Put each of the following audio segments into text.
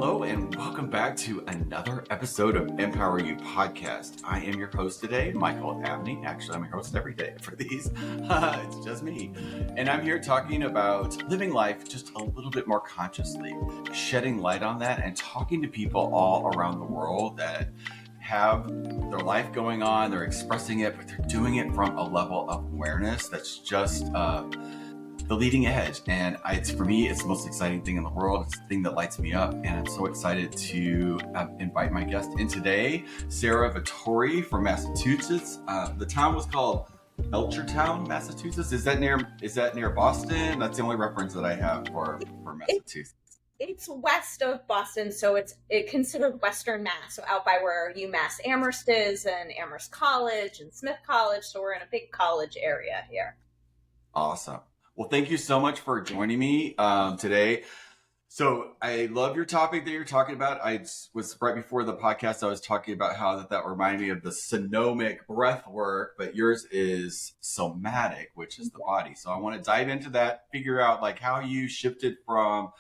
Hello and welcome back to another episode of Empower You Podcast. I am your host today, Michael Abney. Actually, I'm your host every day for these. It's just me. And I'm here talking about living life just a little bit more consciously, shedding light on that and talking to people all around the world that have their life going on, they're expressing it, but they're doing it from a level of awareness that's just the leading edge. And for me, it's the most exciting thing in the world. It's the thing that lights me up. And I'm so excited to invite my guest in today, Sara Vatore from Massachusetts. The town was called Belchertown, Massachusetts. Is that near Boston? That's the only reference that I have for Massachusetts. It's west of Boston, so it's considered Western Mass, so out by where UMass Amherst is, and Amherst College and Smith College. So we're in a big college area here. Awesome. Well, thank you so much for joining me today. So I love your topic that you're talking about. I was right before the podcast, I was talking about how that reminded me of the sonomic breath work, but yours is somatic, which is the body. So I want to dive into that, figure out like how you shifted from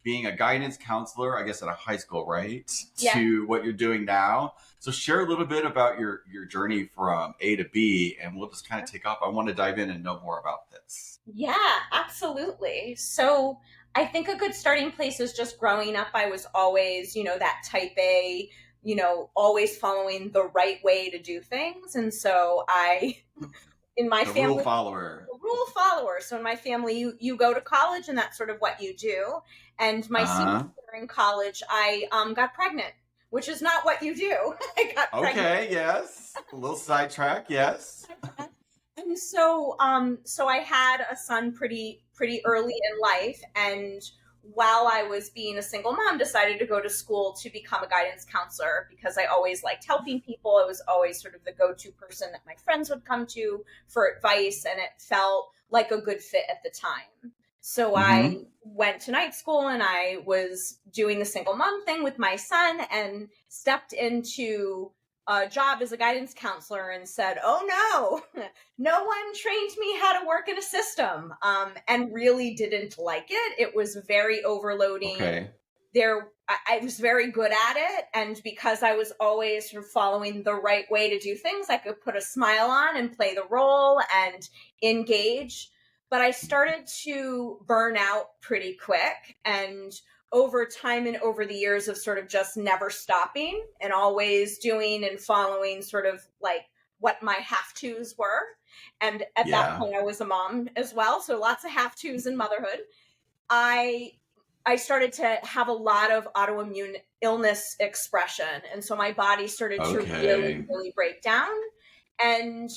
being a guidance counselor, I guess at a high school, right? Yeah. To what you're doing now. So share a little bit about your journey from A to B, and we'll just kind of take off. I want to dive in and know more about this. Yeah, absolutely. So I think a good starting place is just growing up. I was always, that type A, always following the right way to do things. And so in my family, rule follower. So in my family, you go to college and that's sort of what you do. And my senior year in college, I got pregnant, which is not what you do. I got pregnant. Okay, yes. A little sidetrack, yes. And so I had a son pretty early in life. And while I was being a single mom, decided to go to school to become a guidance counselor because I always liked helping people. I was always sort of the go-to person that my friends would come to for advice, and it felt like a good fit at the time. So I went to night school and I was doing the single mom thing with my son and stepped into a job as a guidance counselor and said, oh no one trained me how to work in a system, and really didn't like it. It was very overloading. Okay. I was very good at it. And because I was always sort of following the right way to do things, I could put a smile on and play the role and engage. But I started to burn out pretty quick, and over time and over the years of sort of just never stopping and always doing and following sort of like what my have-tos were. And at that point I was a mom as well. So lots of have-tos in motherhood. I started to have a lot of autoimmune illness expression. And so my body started to really, really break down. And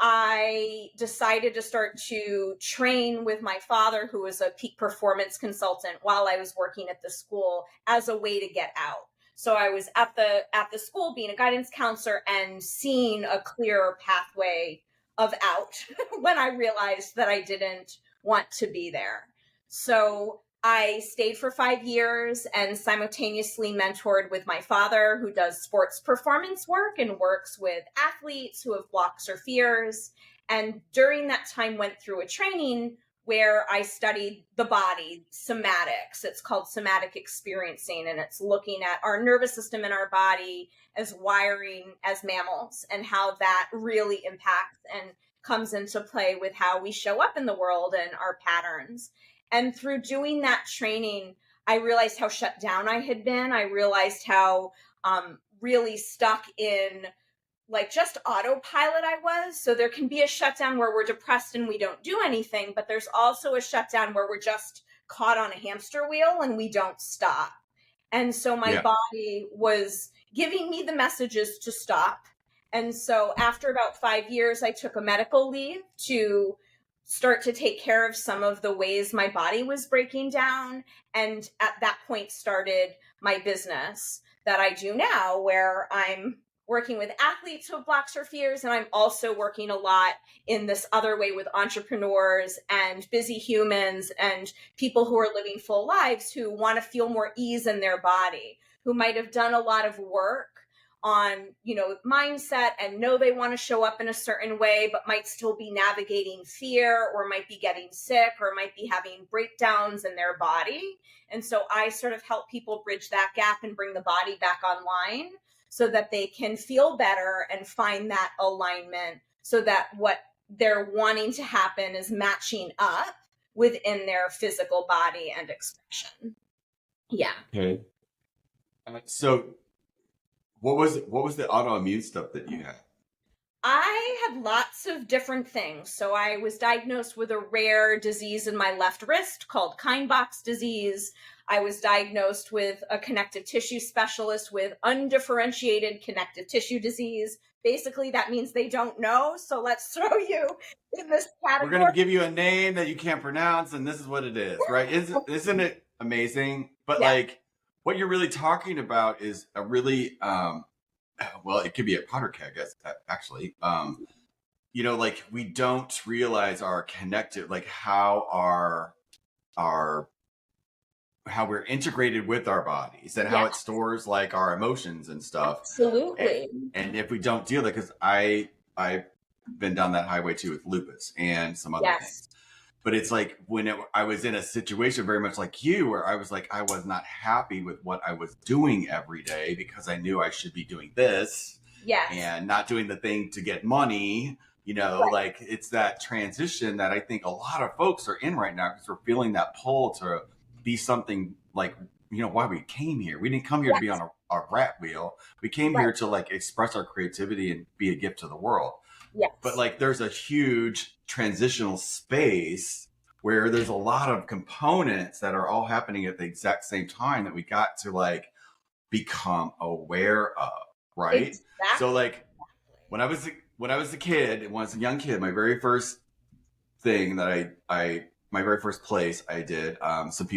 I decided to start to train with my father, who was a peak performance consultant, while I was working at the school as a way to get out. So I was at the school being a guidance counselor and seeing a clearer pathway of out when I realized that I didn't want to be there. So I stayed for 5 years and simultaneously mentored with my father, who does sports performance work and works with athletes who have blocks or fears. And during that time went through a training where I studied the body, somatics. It's called somatic experiencing, and it's looking at our nervous system in our body as wiring as mammals and how that really impacts and comes into play with how we show up in the world and our patterns. And through doing that training, I realized how shut down I had been. I realized how really stuck in like just autopilot I was. So there can be a shutdown where we're depressed and we don't do anything, but there's also a shutdown where we're just caught on a hamster wheel and we don't stop. And so my body was giving me the messages to stop. And so after about 5 years, I took a medical leave to start to take care of some of the ways my body was breaking down. And at that point started my business that I do now, where I'm working with athletes who have blocks or fears. And I'm also working a lot in this other way with entrepreneurs and busy humans and people who are living full lives who want to feel more ease in their body, who might have done a lot of work on, mindset and know they want to show up in a certain way, but might still be navigating fear or might be getting sick or might be having breakdowns in their body. And so I sort of help people bridge that gap and bring the body back online so that they can feel better and find that alignment so that what they're wanting to happen is matching up within their physical body and expression. Yeah. Okay. So what was the autoimmune stuff that you had? I had lots of different things. So I was diagnosed with a rare disease in my left wrist called Kienbock's disease. I was diagnosed with a connective tissue specialist with undifferentiated connective tissue disease. Basically, that means they don't know. So let's throw you in this category. We're going to give you a name that you can't pronounce, and this is what it is, right? Isn't it amazing? But like, what you're really talking about is a really, well, it could be a powder keg, actually. Like we don't realize our connected, like how we're integrated with our bodies and how it stores like our emotions and stuff. Absolutely. And if we don't deal with it, because I've been down that highway too with lupus and some other things. But it's like I was in a situation very much like you, where I was like, I was not happy with what I was doing every day because I knew I should be doing this and not doing the thing to get money. Like it's that transition that I think a lot of folks are in right now because we're feeling that pull to be something like, why we came here. We didn't come here to be on a rat wheel. We came here to like express our creativity and be a gift to the world. Yes. But like there's a huge transitional space where there's a lot of components that are all happening at the exact same time that we got to like become aware of, right? Exactly. So like when I was a kid, when I was a young kid, my very first thing that my very first place I did, some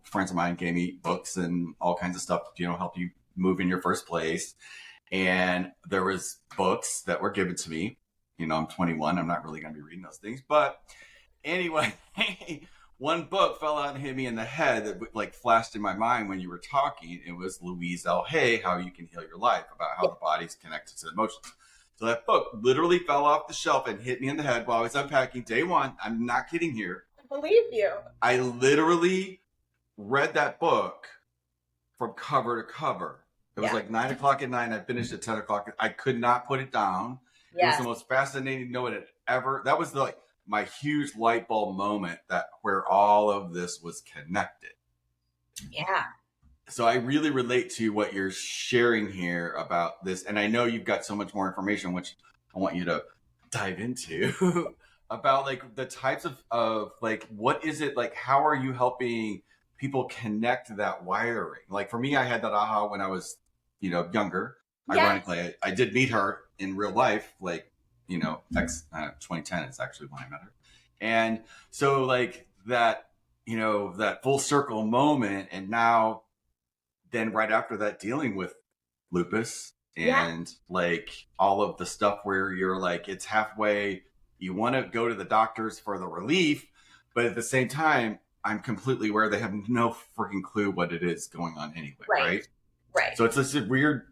friends of mine gave me books and all kinds of stuff, help you move in your first place. And there was books that were given to me. I'm 21. I'm not really going to be reading those things. But anyway, one book fell out and hit me in the head that like flashed in my mind when you were talking. It was Louise L. Hay, How You Can Heal Your Life, about how the body's connected to emotions. So that book literally fell off the shelf and hit me in the head while I was unpacking day one. I'm not kidding here. I believe you. I literally read that book from cover to cover. It was like 9 o'clock at night. And I finished at 10 o'clock. I could not put it down. It was the most fascinating note that was my huge light bulb moment where all of this was connected. Yeah. So I really relate to what you're sharing here about this. And I know you've got so much more information, which I want you to dive into about like the types of like, what is it like, how are you helping people connect that wiring? Like for me, I had that aha when I was, younger. Ironically, I did meet her in real life, like, 2010 is actually when I met her. And so like that, that full circle moment. And now then right after that, dealing with lupus and like all of the stuff where you're like, it's halfway, you want to go to the doctors for the relief, but at the same time, I'm completely aware they have no freaking clue what it is going on anyway. Right. So it's this weird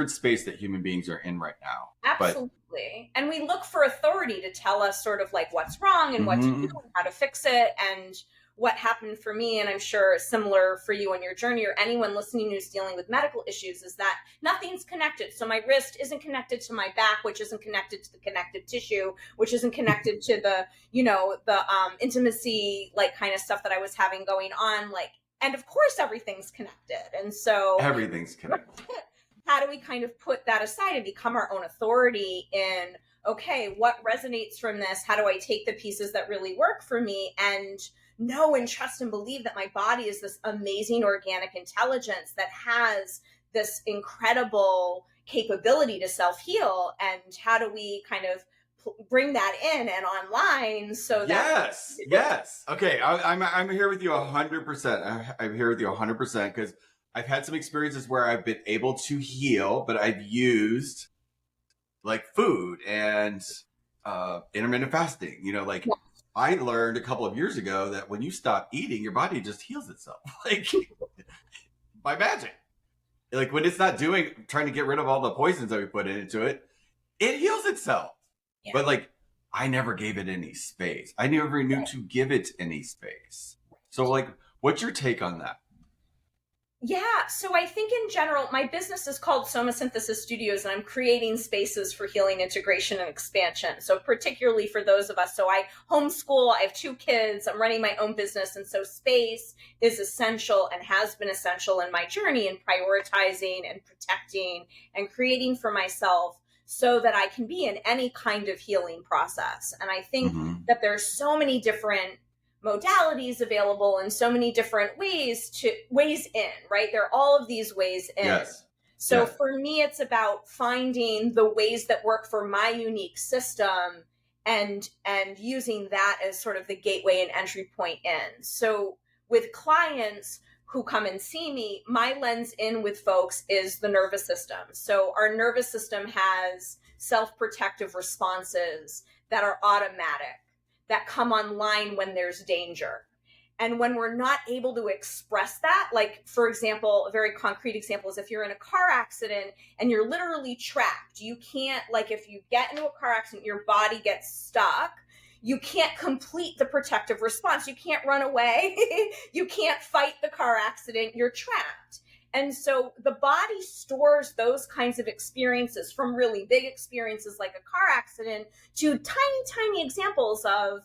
space that human beings are in right now. Absolutely. And we look for authority to tell us sort of like what's wrong and what to do and how to fix it. And what happened for me, and I'm sure similar for you on your journey or anyone listening who's dealing with medical issues, is that nothing's connected. So my wrist isn't connected to my back, which isn't connected to the connective tissue, which isn't connected to the, the intimacy, like kind of stuff that I was having going on. Like, and of course everything's connected. And so everything's connected. How do we kind of put that aside and become our own authority in, okay, what resonates from this? How do I take the pieces that really work for me and know and trust and believe that my body is this amazing organic intelligence that has this incredible capability to self-heal? And how do we kind of bring that in and online so that yes okay, I'm here with you 100%. I'm here with you 100% because I've had some experiences where I've been able to heal, but I've used like food and intermittent fasting, I learned a couple of years ago that when you stop eating, your body just heals itself, like by magic. like when it's not trying to get rid of all the poisons that we put into it, it heals itself. Yeah. But like, I never gave it any space. I never knew to give it any space. So like, what's your take on that? Yeah, so I think in general, my business is called Soma Synthesis Studios, and I'm creating spaces for healing, integration, and expansion. So particularly for those of us, so I homeschool, I have 2 kids, I'm running my own business, and so space is essential and has been essential in my journey in prioritizing and protecting and creating for myself so that I can be in any kind of healing process. And I think that there's so many different modalities available and so many different ways in, right? There are all of these ways in. Yes. So for me, it's about finding the ways that work for my unique system and using that as sort of the gateway and entry point in. So with clients who come and see me, my lens in with folks is the nervous system. So our nervous system has self-protective responses that are automatic, that come online when there's danger. And when we're not able to express that, like, for example, a very concrete example is if you're in a car accident and you're literally trapped, you can't, like, if you get into a car accident, your body gets stuck, you can't complete the protective response. You can't run away. You can't fight the car accident. You're trapped. And so the body stores those kinds of experiences, from really big experiences like a car accident to tiny, tiny examples of,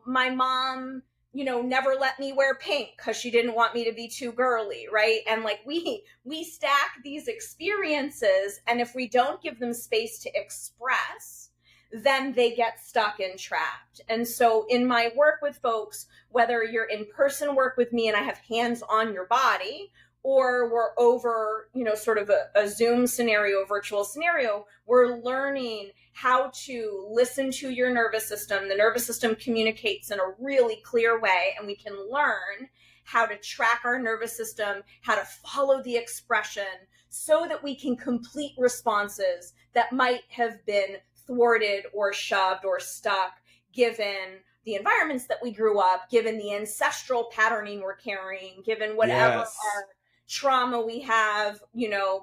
my mom, never let me wear pink because she didn't want me to be too girly, right? And like we stack these experiences, and if we don't give them space to express, then they get stuck and trapped. And so in my work with folks, whether you're in person work with me and I have hands on your body, or we're over, sort of a Zoom scenario, virtual scenario, we're learning how to listen to your nervous system. The nervous system communicates in a really clear way, and we can learn how to track our nervous system, how to follow the expression so that we can complete responses that might have been thwarted or shoved or stuck, given the environments that we grew up, given the ancestral patterning we're carrying, given whatever our trauma we have,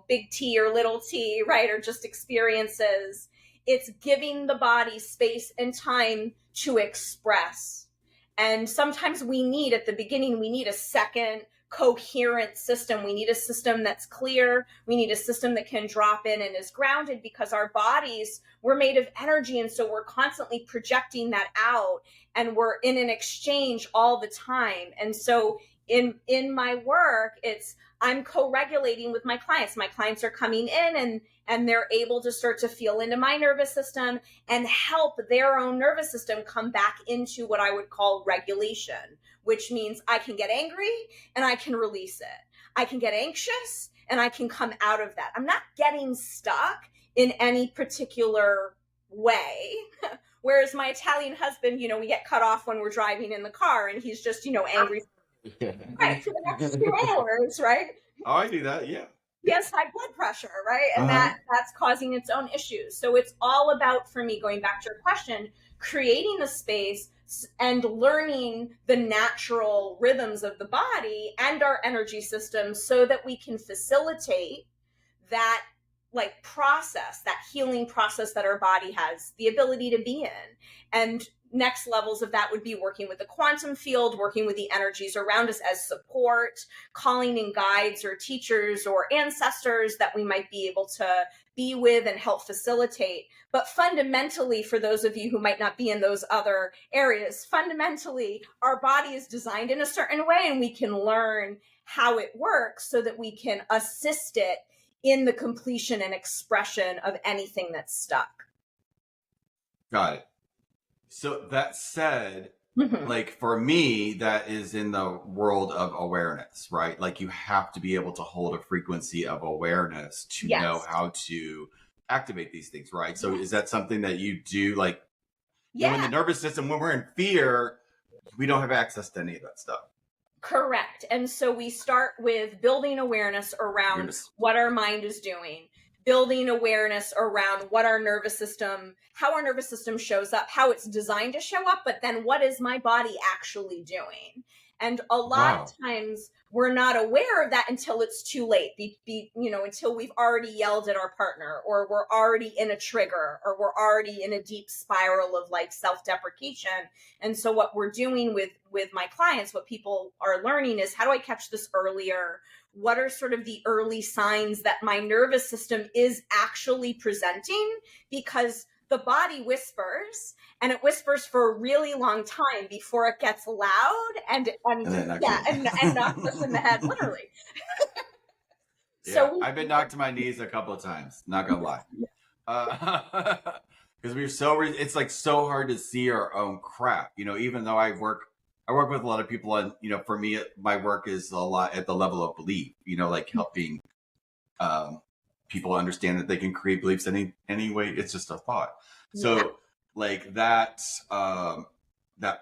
big T or little t, right? Or just experiences. It's giving the body space and time to express. And sometimes at the beginning, we need a second coherent system. We need a system that's clear. We need a system that can drop in and is grounded, because our bodies, we're made of energy. And so we're constantly projecting that out, and we're in an exchange all the time. And so in my work, I'm co-regulating with my clients. My clients are coming in and they're able to start to feel into my nervous system and help their own nervous system come back into what I would call regulation, which means I can get angry and I can release it. I can get anxious and I can come out of that. I'm not getting stuck in any particular way. Whereas my Italian husband, we get cut off when we're driving in the car and he's just, angry. Right, for the next 2 hours, right? Oh, I do that, yeah. He has high blood pressure, right? And that's causing its own issues. So it's all about, for me, going back to your question, creating the space and learning the natural rhythms of the body and our energy system so that we can facilitate that process, that healing process that our body has the ability to be in. And next levels of that would be working with the quantum field, working with the energies around us as support, calling in guides or teachers or ancestors that we might be able to be with and help facilitate. But fundamentally, for those of you who might not be in those other areas, fundamentally, our body is designed in a certain way, and we can learn how it works so that we can assist it in the completion and expression of anything that's stuck. Got it. So that said, like for me, that is in the world of awareness, right? Like you have to be able to hold a frequency of awareness to know how to activate these things, right? So is that something that you do, like, in the nervous system, when we're in fear, we don't have access to any of that stuff? Correct. And so we start with building awareness around what our mind is doing, building awareness around what our nervous system, how our nervous system shows up, how it's designed to show up, but then what is my body actually doing? And a lot of Wow. times we're not aware of that until it's too late, until we've already yelled at our partner, or we're already in a trigger, or we're already in a deep spiral of like self-deprecation. And so what we're doing with my clients, what people are learning is, how do I catch this earlier? What are sort of the early signs that my nervous system is actually presenting? Because the body whispers, and it whispers for a really long time before it gets loud and then yeah, actually, and knocks us in the head, literally. yeah, So I've been knocked to my knees a couple of times. Not gonna lie, because we're so it's like so hard to see our own crap. Even though I work with a lot of people, and for me, my work is a lot at the level of belief. Like helping people understand that they can create beliefs any way. It's just a thought. So yeah, like that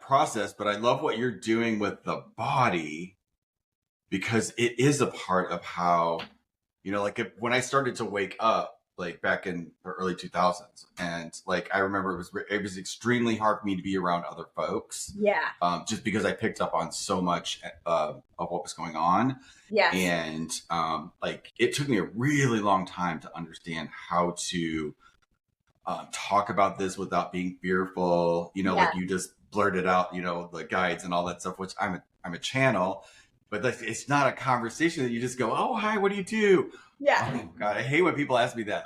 process, but I love what you're doing with the body, because it is a part of how, like when I started to wake up, like back in the early 2000s, and like I remember it was extremely hard for me to be around other folks, yeah, just because I picked up on so much of what was going on. yes, And like it took me a really long time to understand how to talk about this without being fearful, yeah, like you just blurted out, the guides and all that stuff, which I'm a channel, but like, it's not a conversation that you just go, oh, hi, what do you do? yeah. Oh God, I hate when people ask me that.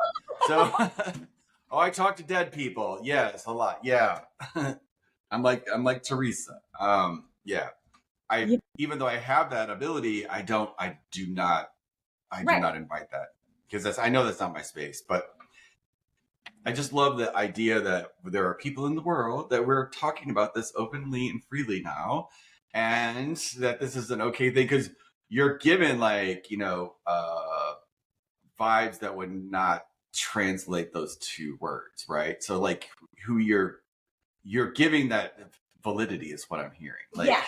So, oh, I talk to dead people. Yes, a lot. Yeah. I'm like Teresa. Yeah. Yeah, Even though I have that ability, I do not right. invite that, because I know that's not my space, but I just love the idea that there are people in the world that we're talking about this openly and freely now, and that this is an okay thing, because you're given like, vibes that would not translate those two words, right? So like who you're giving that validity is what I'm hearing. Like, Yes,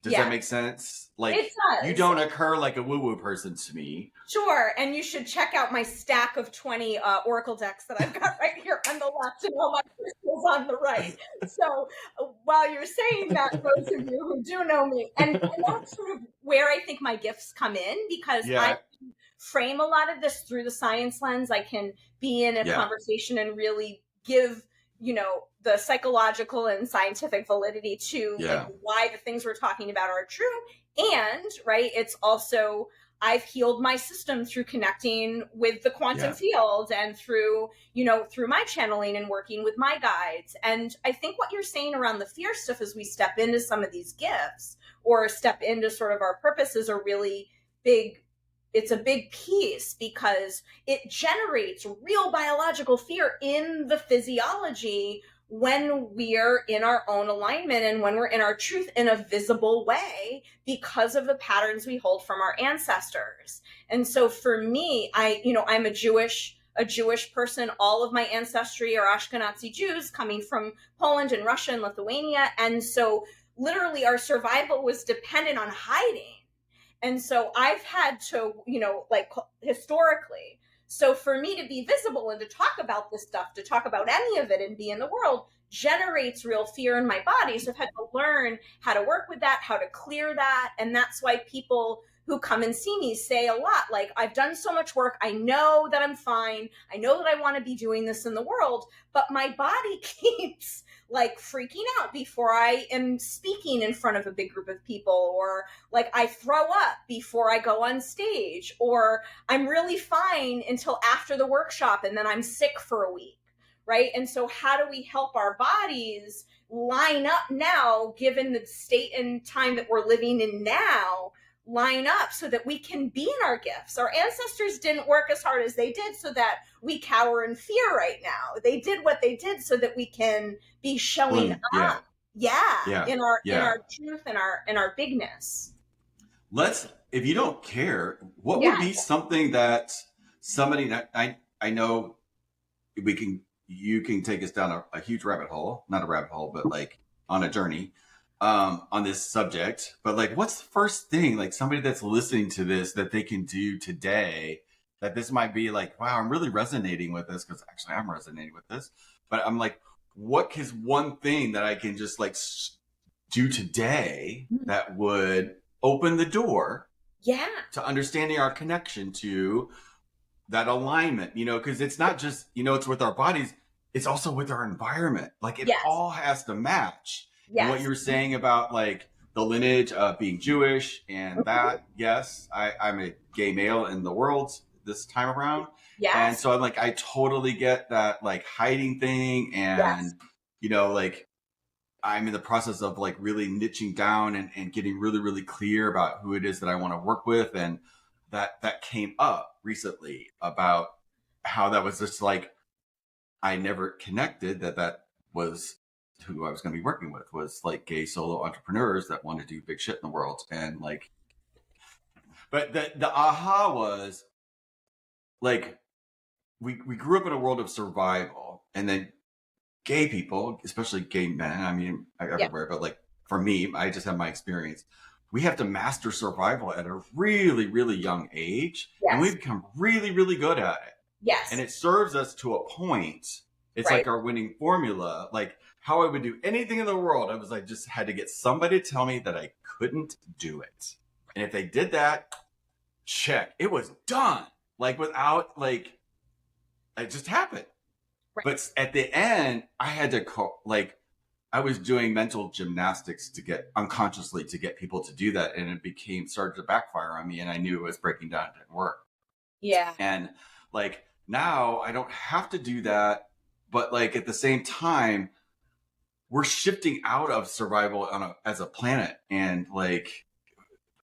does that yes, make sense? it Like, you does. don't occur like a woo-woo person to me. Sure, and you should check out my stack of 20 Oracle decks that I've got right here on the left and all my crystals on the right. So while you're saying that, those of you who do know me, and that's sort of where I think my gifts come in, because I Yeah, frame a lot of this through the science lens. I can be in a yeah, conversation and really give, the psychological and scientific validity to like yeah, why the things we're talking about are true. And right, it's also, I've healed my system through connecting with the quantum yeah, field, and through, through my channeling and working with my guides. And I think what you're saying around the fear stuff, as we step into some of these gifts or step into sort of our purpose, is a really big, it's a big piece, because it generates real biological fear in the physiology when we're in our own alignment and when we're in our truth in a visible way, because of the patterns we hold from our ancestors. And so for me, I'm a Jewish person. All of my ancestry are Ashkenazi Jews coming from Poland and Russia and Lithuania. And so literally our survival was dependent on hiding. And so I've had to, like historically. So for me to be visible and to talk about this stuff, to talk about any of it and be in the world, generates real fear in my body. So I've had to learn how to work with that, how to clear that. And that's why people who come and see me say a lot, like, I've done so much work. I know that I'm fine. I know that I want to be doing this in the world, but my body keeps like freaking out before I am speaking in front of a big group of people, or like I throw up before I go on stage, or I'm really fine until after the workshop and then I'm sick for a week, right? And so how do we help our bodies line up now, given the state and time that we're living in now, line up so that we can be in our gifts? Our ancestors didn't work as hard as they did so that we cower in fear right now. They did what they did so that we can be showing bloom, yeah, up, yeah, yeah, in our yeah. truth and our bigness. If you don't care, what Yeah. would be something that somebody that I know you can take us down a huge rabbit hole, not a rabbit hole, but like on a journey on this subject. But like, what's the first thing, like somebody that's listening to this, that they can do today, that this might be like, wow, I'm really resonating with this, because actually I'm resonating with this, but I'm like, what is one thing that I can just like do today that would open the door to understanding our connection to that alignment, because it's not just, it's with our bodies, it's also with our environment. Like it all has to match. And what you were saying about like the lineage of being Jewish and that, yes, I'm a gay male in the world this time around. And so I'm like, I totally get that like hiding thing. And, like I'm in the process of like really niching down and getting really, really clear about who it is that I want to work with. And that came up recently about how that was just like, I never connected that was who I was going to be working with, was like gay solo entrepreneurs that want to do big shit in the world. And like, but the aha was like, we grew up in a world of survival, and then gay people, especially gay men, I mean, everywhere, but like for me, I just have my experience. We have to master survival at a really, really young age. And we become really, really good at it. Yes. And it serves us to a point. It's like our winning formula. Like how I would do anything in the world, I was like, just had to get somebody to tell me that I couldn't do it. And if they did that, check. It was done. Like without like, it just happened. Right. But at the end, I had to I was doing mental gymnastics to get unconsciously to get people to do that. And it started to backfire on me. And I knew it was breaking down. It didn't work. Yeah. And like now I don't have to do that. But like at the same time, we're shifting out of survival as a planet, and like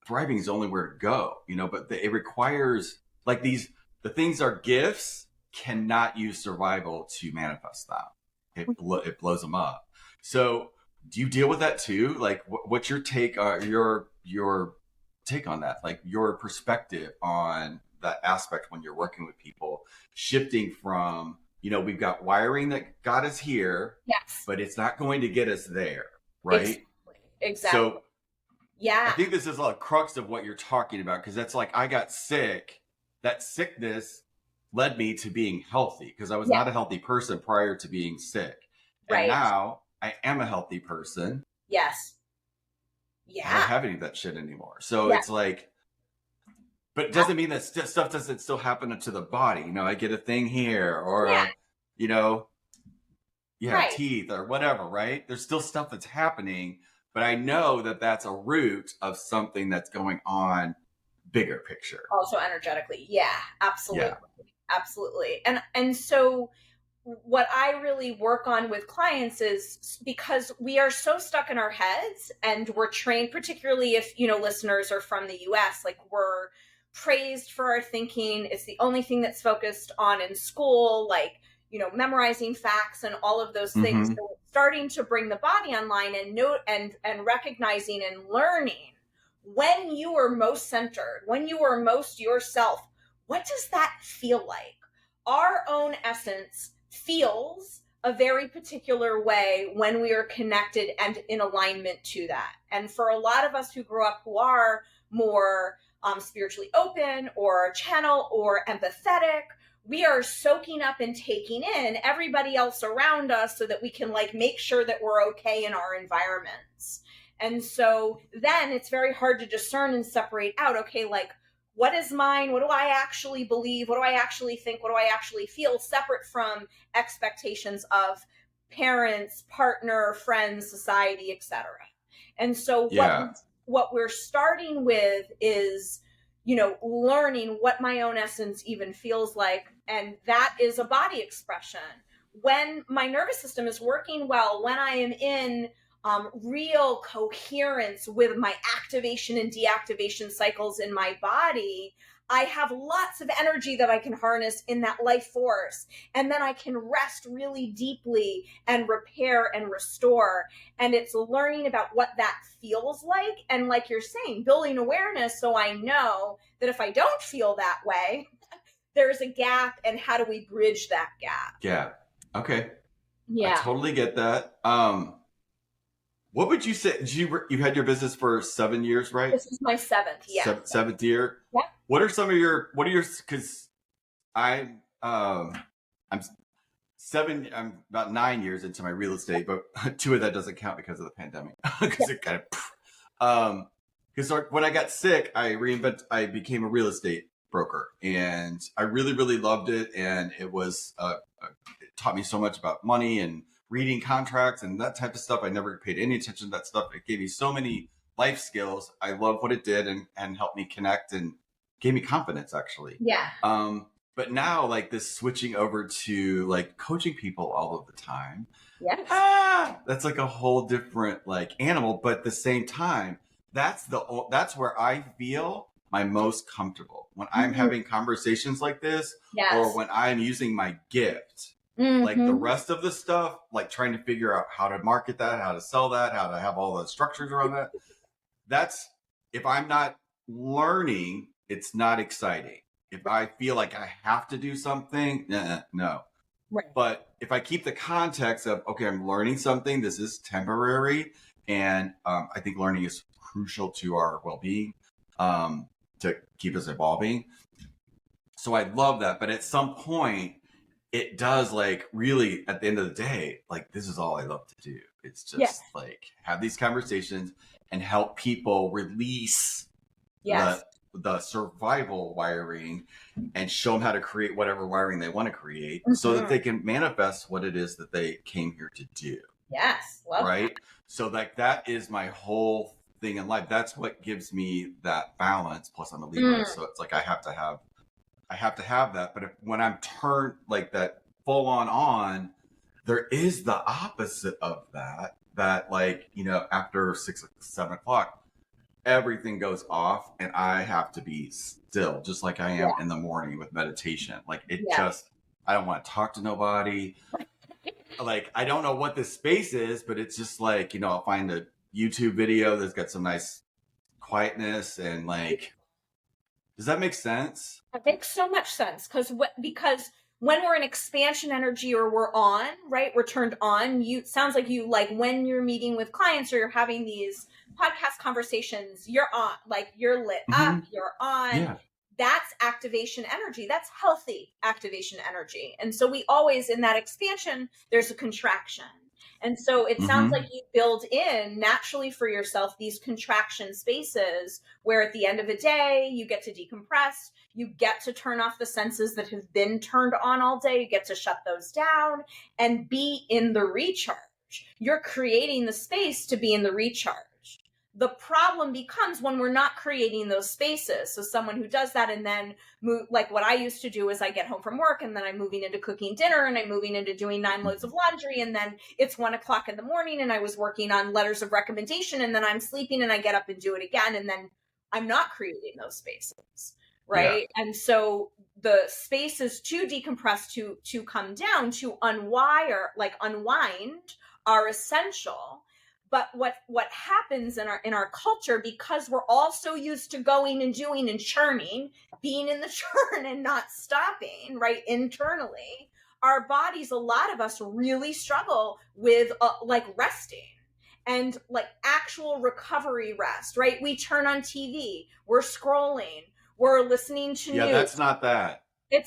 thriving is the only where to go, but it requires like the things are gifts cannot use survival to manifest them. It blows them up. So do you deal with that too? Like what's your take, your take on that? Like your perspective on that aspect when you're working with people, shifting from, we've got wiring that got us here, but it's not going to get us there. Right. Exactly. So I think this is a crux of what you're talking about. Cause that's like, I got sick. That sickness led me to being healthy because I was not a healthy person prior to being sick. And now I am a healthy person. Yes. Yeah. I don't have any of that shit anymore. So it's like, but it doesn't mean that stuff doesn't still happen to the body. I get a thing here or, teeth or whatever, right? There's still stuff that's happening, but I know that that's a root of something that's going on bigger picture. Also energetically. Yeah, absolutely. Yeah. Absolutely. And so what I really work on with clients is because we are so stuck in our heads and we're trained, particularly if, listeners are from the US, like we're praised for our thinking. It's the only thing that's focused on in school, like, memorizing facts and all of those things. So starting to bring the body online and recognizing and learning when you are most centered, when you are most yourself, what does that feel like? Our own essence feels a very particular way when we are connected and in alignment to that. And for a lot of us who grew up who are more spiritually open or channel or empathetic, we are soaking up and taking in everybody else around us so that we can make sure that we're okay in our environments. And so then it's very hard to discern and separate out, okay, what is mine? What do I actually believe? What do I actually think? What do I actually feel? Separate from expectations of parents, partner, friends, society, etc. And so what we're starting with is, learning what my own essence even feels like. And that is a body expression. When my nervous system is working well, when I am in real coherence with my activation and deactivation cycles in my body, I have lots of energy that I can harness in that life force. And then I can rest really deeply and repair and restore. And it's learning about what that feels like. And like you're saying, building awareness so I know that if I don't feel that way, there's a gap, and how do we bridge that gap? Yeah. Okay. Yeah. I totally get that. What would you say? You had your business for 7 years, right? This is my seventh. Yeah. Seventh year. Yeah. What are your? Because I'm I'm about 9 years into my real estate, but 2 of that doesn't count because of the pandemic. Because it kind of, because when I got sick, I became a real estate broker, and I really, really loved it. And it was, it taught me so much about money and reading contracts and that type of stuff. I never paid any attention to that stuff. It gave me so many life skills. I love what it did, and helped me connect and gave me confidence, actually. Yeah. But now, like, this switching over to like coaching people all of the time, Yes. that's like a whole different like animal. But at the same time, that's where I feel my most comfortable when I'm having conversations like this, Yes. or when I'm using my gift. Like the rest of the stuff, like trying to figure out how to market that, how to sell that, how to have all the structures around that. That's, if I'm not learning, it's not exciting. If I feel like I have to do something, no. Right. But if I keep the context of, okay, I'm learning something, this is temporary, and I think learning is crucial to our well-being, to keep us evolving. So I love that. But at some point, it does, like, really, at the end of the day, like, this is all I love to do. It's just like have these conversations and help people release the survival wiring and show them how to create whatever wiring they want to create, so that they can manifest what it is that they came here to do. Yes. Love right. that. So like that is my whole thing in life. That's what gives me that balance. Plus I'm a Libra, so it's like I have to have that. But when I'm turned like that full on, there is the opposite of that, like, after 6, 7 o'clock, everything goes off and I have to be still, just like I am in the morning with meditation. Like I don't want to talk to nobody. Like, I don't know what this space is, but it's just like, I'll find a YouTube video that's got some nice quietness, and like, does that make sense? That makes so much sense, because when we're in expansion energy, or we're on, right, we're turned on. Sounds like you, like, when you're meeting with clients or you're having these podcast conversations, you're on, like, you're lit up, you're on. Yeah. That's activation energy. That's healthy activation energy. And so we always, in that expansion, there's a contraction. And so it sounds like you build in naturally for yourself these contraction spaces where at the end of the day, you get to decompress, you get to turn off the senses that have been turned on all day, you get to shut those down and be in the recharge. You're creating the space to be in the recharge. The problem becomes when we're not creating those spaces. So someone who does that and then move, like what I used to do is I get home from work and then I'm moving into cooking dinner and I'm moving into doing 9 loads of laundry. And then it's 1 o'clock in the morning and I was working on letters of recommendation, and then I'm sleeping and I get up and do it again. And then I'm not creating those spaces. Right. Yeah. And so the spaces to decompress, to come down, to unwind are essential. But what happens in our culture, because we're all so used to going and doing and churning, being in the churn and not stopping, right, internally, our bodies, a lot of us really struggle with like resting and like actual recovery rest, right? We turn on TV, we're scrolling, we're listening to news. Yeah, that's not that.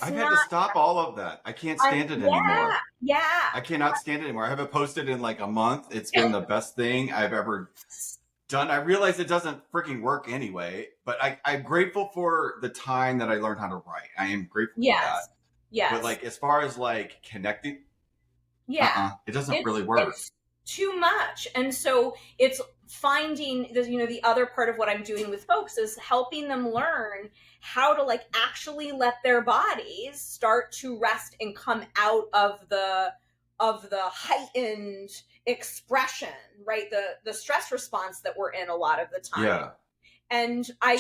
I've had to stop all of that. I can't stand it anymore. Yeah. I cannot stand it anymore. I haven't posted in like a month. It's been the best thing I've ever done. I realize it doesn't freaking work anyway, but I'm grateful for the time that I learned how to write. I am grateful for that. Yes. But like, as far as like connecting, it doesn't really work. It's too much. And so it's finding the other part of what I'm doing with folks is helping them learn how to like actually let their bodies start to rest and come out of the heightened expression, right? The stress response that we're in a lot of the time. Yeah. And a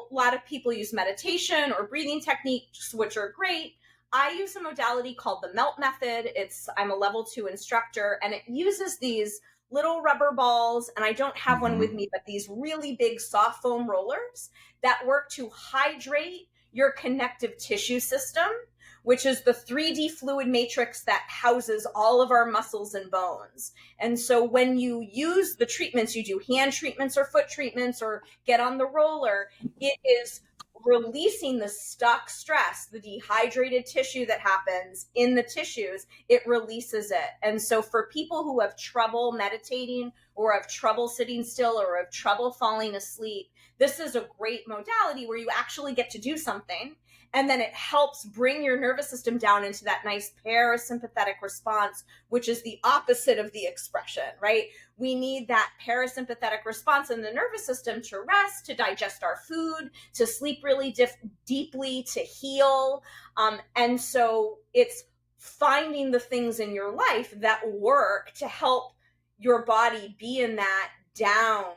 lot of people use meditation or breathing techniques, which are great. I use a modality called the MELT method. I'm a level 2 instructor, and it uses these little rubber balls, and I don't have one with me, but these really big soft foam rollers that work to hydrate your connective tissue system, which is the 3D fluid matrix that houses all of our muscles and bones. And so when you use the treatments, you do hand treatments or foot treatments or get on the roller, it is releasing the stuck stress, the dehydrated tissue that happens in the tissues, it releases it. And so for people who have trouble meditating or have trouble sitting still or have trouble falling asleep, this is a great modality where you actually get to do something. And then it helps bring your nervous system down into that nice parasympathetic response, which is the opposite of the expression, right? We need that parasympathetic response in the nervous system to rest, to digest our food, to sleep really deeply, to heal. And so it's finding the things in your life that work to help your body be in that down,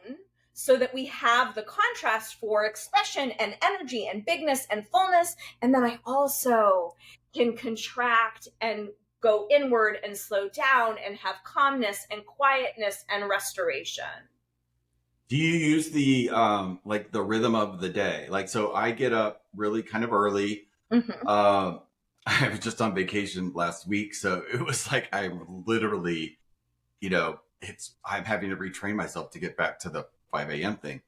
so that we have the contrast for expression and energy and bigness and fullness. And then I also can contract and go inward and slow down and have calmness and quietness and restoration. Do you use the like the rhythm of the day? Like, so I get up really kind of early. I was just on vacation last week, so it was like I'm literally, I'm having to retrain myself to get back to the 5 a.m. thing.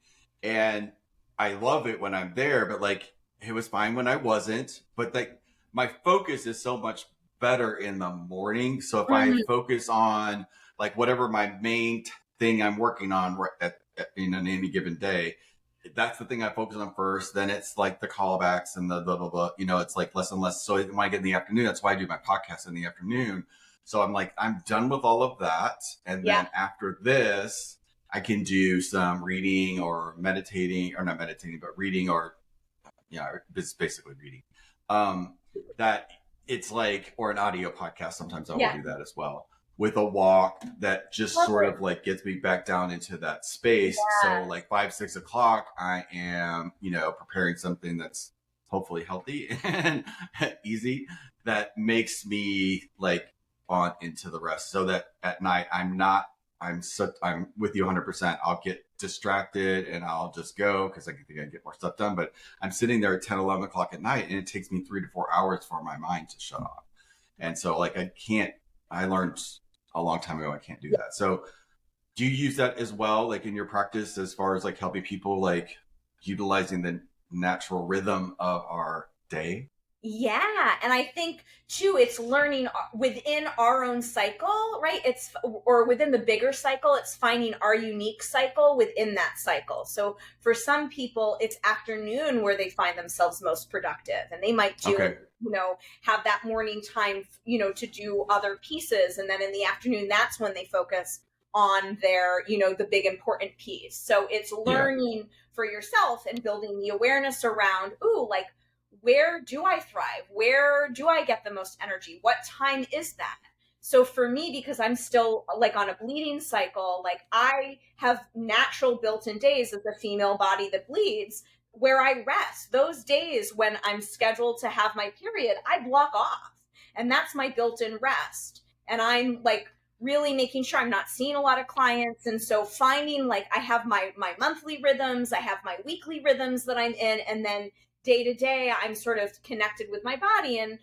And I love it when I'm there, but like it was fine when I wasn't. But like my focus is so much better in the morning. So if I focus on like whatever my main thing I'm working on in any given day, that's the thing I focus on first. Then it's like the callbacks and the blah, blah, blah. It's like less and less. So when I get in the afternoon, that's why I do my podcast in the afternoon. So I'm like, I'm done with all of that. And then after this, I can do some reading or meditating, or not meditating, but reading, or it's basically reading. That it's like, or an audio podcast. Sometimes I will do that as well, with a walk that just sort of like gets me back down into that space. So like 5, 6 o'clock, I am, preparing something that's hopefully healthy and easy, that makes me like on into the rest, so that at night I'm with you 100%. I'll get distracted and I'll just go because I think I get more stuff done. But I'm sitting there at 10, 11 o'clock at night, and it takes me 3 to 4 hours for my mind to shut off. And so like I learned a long time ago I can't do that. So do you use that as well, like in your practice, as far as like helping people like utilizing the natural rhythm of our day? Yeah. And I think too, it's learning within our own cycle, right? Or within the bigger cycle, it's finding our unique cycle within that cycle. So for some people, it's afternoon where they find themselves most productive, and they might do, have that morning time, to do other pieces. And then in the afternoon, that's when they focus on their, the big important piece. So it's learning for yourself and building the awareness around, where do I thrive? Where do I get the most energy? What time is that? So for me, because I'm still like on a bleeding cycle, like I have natural built-in days as a female body that bleeds where I rest. Those days when I'm scheduled to have my period, I block off. And that's my built-in rest. And I'm like really making sure I'm not seeing a lot of clients. And so finding like I have my monthly rhythms, I have my weekly rhythms that I'm in, and then day to day, I'm sort of connected with my body and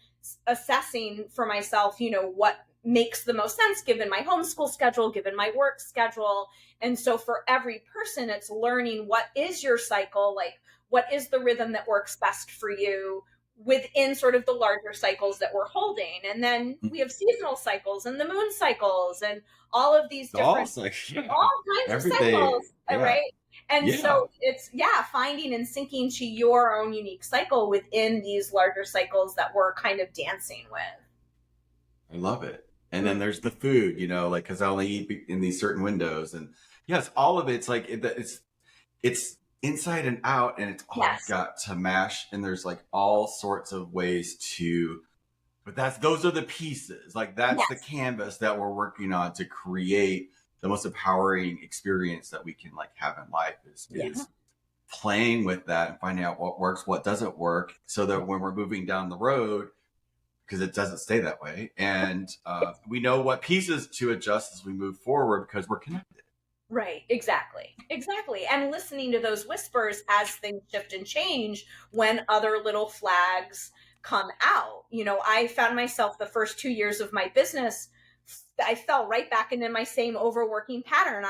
assessing for myself, what makes the most sense given my homeschool schedule, given my work schedule. And so for every person, it's learning what is your cycle, like what is the rhythm that works best for you within sort of the larger cycles that we're holding. And then we have seasonal cycles and the moon cycles and all of these different, all kinds of cycles, right? And so it's, finding and syncing to your own unique cycle within these larger cycles that we're kind of dancing with. I love it. And then there's the food, like, because I only eat in these certain windows. And yes, all of it's like, it's inside and out, and it's all got to mash. And there's like all sorts of ways but those are the pieces. Like that's the canvas that we're working on to create the most empowering experience that we can like have in life is playing with that and finding out what works, what doesn't work, so that when we're moving down the road, because it doesn't stay that way, and we know what pieces to adjust as we move forward because we're connected. Right. Exactly. And listening to those whispers as things shift and change when other little flags come out. I found myself the first 2 years of my business, I fell right back into my same overworking pattern.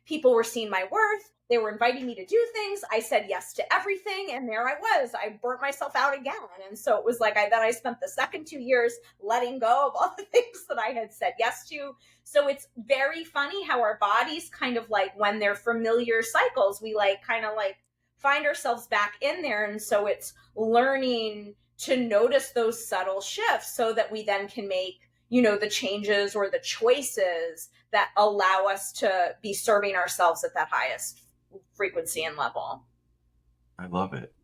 People were seeing my worth. they were inviting me to do things. I said yes to everything. And there I was. I burnt myself out again. And so it was like, I spent the second 2 years letting go of all the things that I had said yes to. So it's very funny how our bodies kind of like, when they're familiar cycles, we like kind of like find ourselves back in there. And so it's learning to notice those subtle shifts so that we then can make, the changes or the choices that allow us to be serving ourselves at that highest frequency and level. I love it.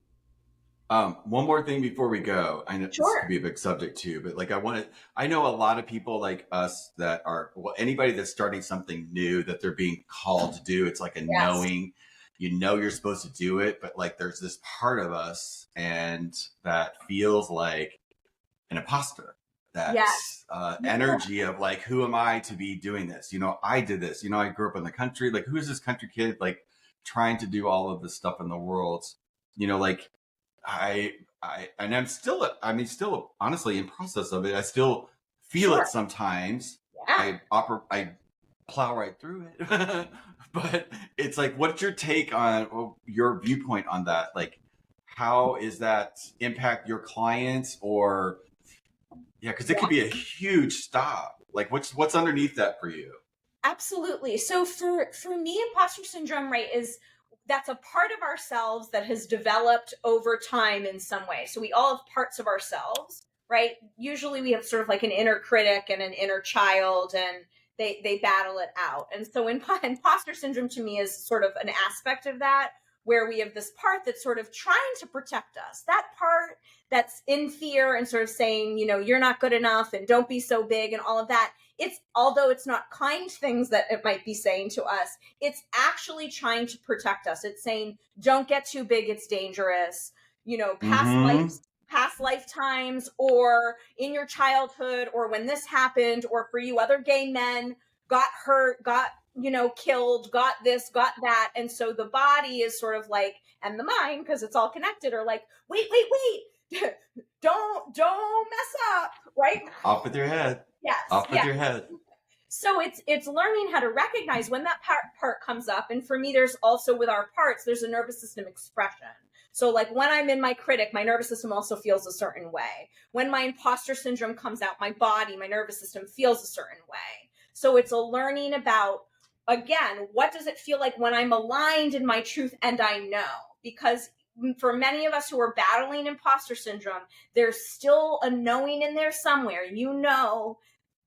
One more thing before we go. I know Sure. This could be a big subject too, but like I know a lot of people like us that are, anybody that's starting something new that they're being called to do. It's like a knowing, you're supposed to do it, but like there's this part of us and that feels like an imposter. That's energy of like, who am I to be doing this? I did this, I grew up in the country. Like, who's this country kid, like trying to do all of this stuff in the world? Like and I'm still honestly in process of it. I still feel it sometimes. I plow right through it. But it's like, what's your take on your viewpoint on that? Like, how is that impact your clients or because it could be a huge stop. Like what's underneath that for you? Absolutely. So for me, imposter syndrome, right, that's a part of ourselves that has developed over time in some way. So we all have parts of ourselves, right? Usually we have sort of like an inner critic and an inner child, and they battle it out. And so imposter syndrome to me is sort of an aspect of that, where we have this part that's sort of trying to protect us, that part that's in fear and sort of saying, you're not good enough and don't be so big and all of that. Although it's not kind things that it might be saying to us, it's actually trying to protect us. It's saying, don't get too big, it's dangerous. Past lifetimes, or in your childhood, or when this happened, or for you, other gay men got hurt, got killed, got this, got that. And so the body is sort of like, and the mind, because it's all connected, are like, wait, don't mess up, right? Off with your head. Yes. Off with your head. So it's learning how to recognize when that part comes up. And for me, there's also with our parts, there's a nervous system expression. So like when I'm in my critic, my nervous system also feels a certain way. When my imposter syndrome comes out, my body, my nervous system feels a certain way. So it's a learning about, again, what does it feel like when I'm aligned in my truth and I know? Because for many of us who are battling imposter syndrome, there's still a knowing in there somewhere.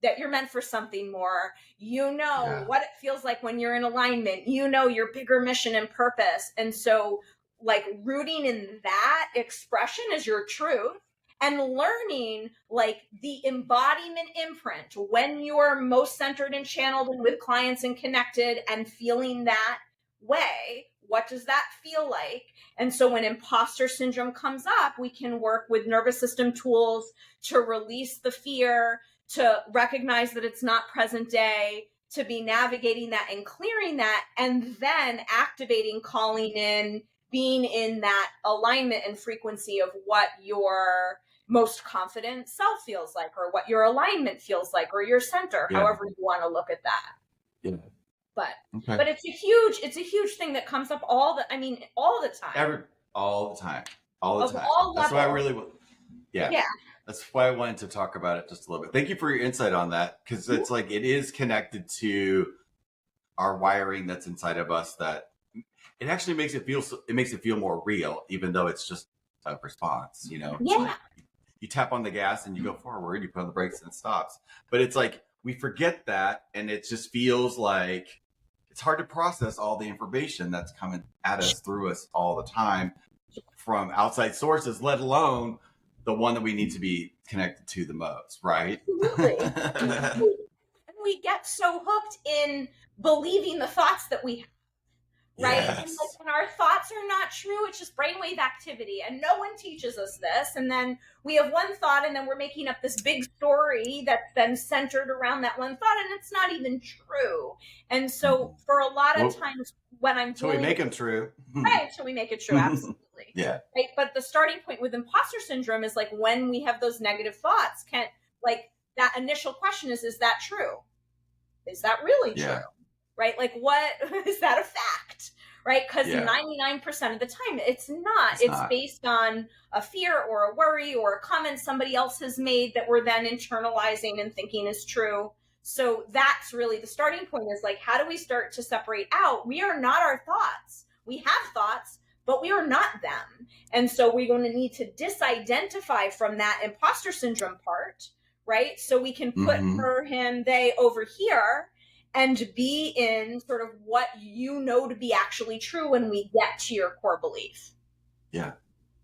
That you're meant for something more. What it feels like when you're in alignment. Your bigger mission and purpose. And so like rooting in that expression as your truth and learning like the embodiment imprint when you're most centered and channeled and with clients and connected and feeling that way. What does that feel like? And so when imposter syndrome comes up, we can work with nervous system tools to release the fear, to recognize that it's not present day, to be navigating that and clearing that, and then activating, calling in, being in that alignment and frequency of what your most confident self feels like, or what your alignment feels like, or your center, however you want to look at that. Yeah. But it's a huge thing that comes up all the time. All the time. All the time. That's why I really that's why I wanted to talk about it just a little bit. Thank you for your insight on that, because it's like it is connected to our wiring that's inside of us, that it actually makes it feel more real, even though it's just a response, Like you tap on the gas and you go forward, you put on the brakes and it stops. But it's like we forget that, and it just feels like it's hard to process all the information that's coming at us, through us all the time from outside sources, let alone the one that we need to be connected to the most, right? Absolutely. And we get so hooked in believing the thoughts that we have, right? Yes. And our thoughts are not true. It's just brainwave activity, and no one teaches us this. And then we have one thought, and then we're making up this big story that's then centered around that one thought, and it's not even true. And so for a lot of times when I'm so we make them true. Right, so we make it true, absolutely. Yeah. Right, but the starting point with imposter syndrome is like when we have those negative thoughts, that initial question is that true? Is that really true? Right? Like, what is that a fact? right? Because 99% of the time it's not. It's based on a fear or a worry or a comment somebody else has made that we're then internalizing and thinking is true. So that's really the starting point, is like, how do we start to separate out? We are not our thoughts. We have thoughts, but we are not them. And so we're going to need to disidentify from that imposter syndrome part, right? So we can put her, him, they over here and be in sort of what you know to be actually true when we get to your core belief. Yeah.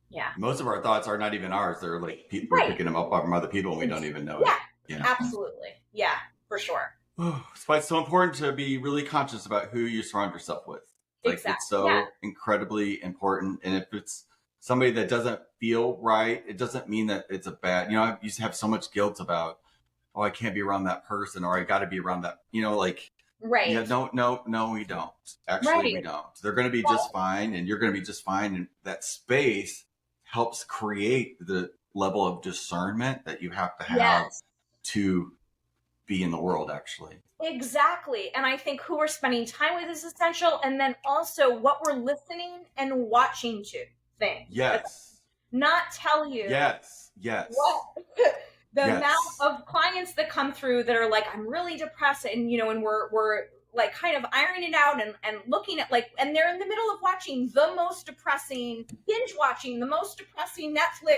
Yeah. Most of our thoughts are not even ours. They're like, we're picking them up from other people and we don't even know it. Yeah, absolutely. Yeah, for sure. That's why it's so important to be really conscious about who you surround yourself with. Like, exactly. It's so incredibly important. And if it's somebody that doesn't feel right, it doesn't mean that it's a bad, I used to have so much guilt about, oh, I can't be around that person, or I got to be around that, right. Yeah, no, we don't. Actually, we don't. They're going to be just fine, and you're going to be just fine. And that space helps create the level of discernment that you have to have to be in the world, actually. Exactly. And I think who we're spending time with is essential. And then also what we're listening and watching to things. Yes. Not tell you. Yes. What the amount of clients that come through that are like, I'm really depressed. And, and we're like kind of ironing it out and looking at and they're in the middle of watching the most depressing Netflix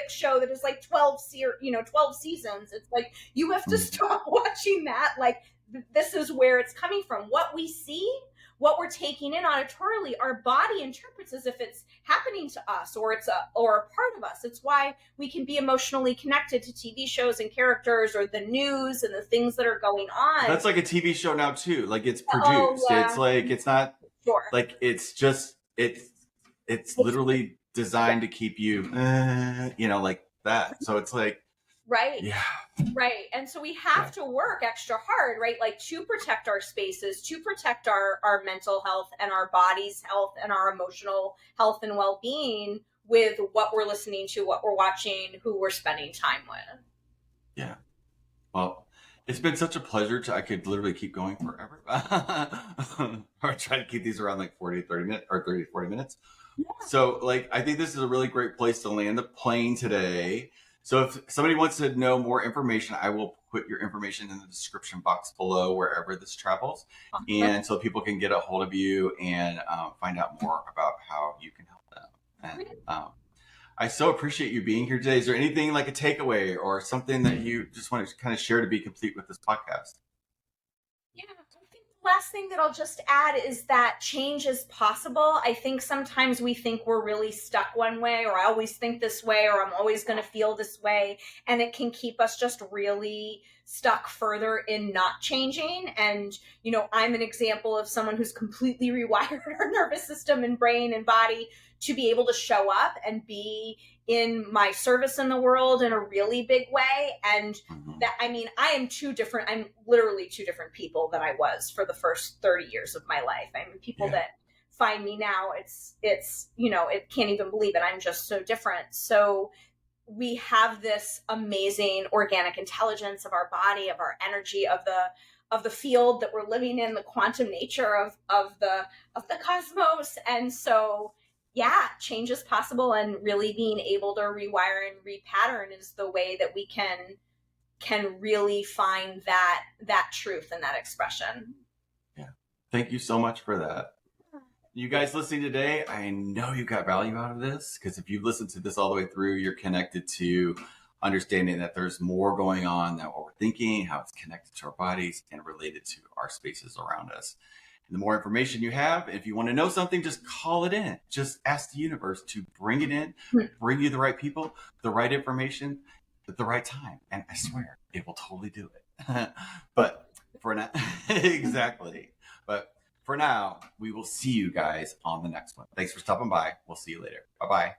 show that is like 12 seasons. It's like, you have to stop watching that. Like, this is where it's coming from. What we see, what we're taking in auditorily, our body interprets as if it's happening to us or it's a part of us. It's why we can be emotionally connected to TV shows and characters or the news and the things that are going on. That's like a TV show now too. Like, it's produced. It's like, it's not like, it's just, it's literally designed to keep you, like that. So it's like, right. Yeah. Right. And so we have to work extra hard, right? Like, to protect our spaces, to protect our mental health and our body's health and our emotional health and well-being with what we're listening to, what we're watching, who we're spending time with. Yeah. Well, it's been such a pleasure. I could literally keep going forever. Or try to keep these around like 30 to 40 minutes. Yeah. So I think this is a really great place to land the plane today. So if somebody wants to know more information, I will put your information in the description box below wherever this travels. And so people can get a hold of you and find out more about how you can help them. And I so appreciate you being here today. Is there anything like a takeaway or something that you just want to kind of share to be complete with this podcast? Yeah, I think the last thing that I'll just add is that change is possible. I think sometimes we think we're really stuck one way, or I always think this way, or I'm always going to feel this way. And it can keep us just really stuck further in not changing. And, I'm an example of someone who's completely rewired her nervous system and brain and body to be able to show up and be in my service in the world in a really big way. And that, I'm literally two different people than I was for the first 30 years of my life. I mean, people that find me now, it's, it can't even believe it. I'm just so different. So we have this amazing organic intelligence of our body, of our energy, of the field that we're living in, the quantum nature of the cosmos. And so, change is possible, and really being able to rewire and repattern is the way that we can really find that truth and that expression. Yeah. Thank you so much for that. You guys listening today, I know you got value out of this, because if you've listened to this all the way through, you're connected to understanding that there's more going on than what we're thinking, how it's connected to our bodies and related to our spaces around us. And the more information you have, if you want to know something, just call it in. Just ask the universe to bring it in, bring you the right people, the right information at the right time. And I swear, it will totally do it. But for now, exactly. But for now, we will see you guys on the next one. Thanks for stopping by. We'll see you later. Bye-bye.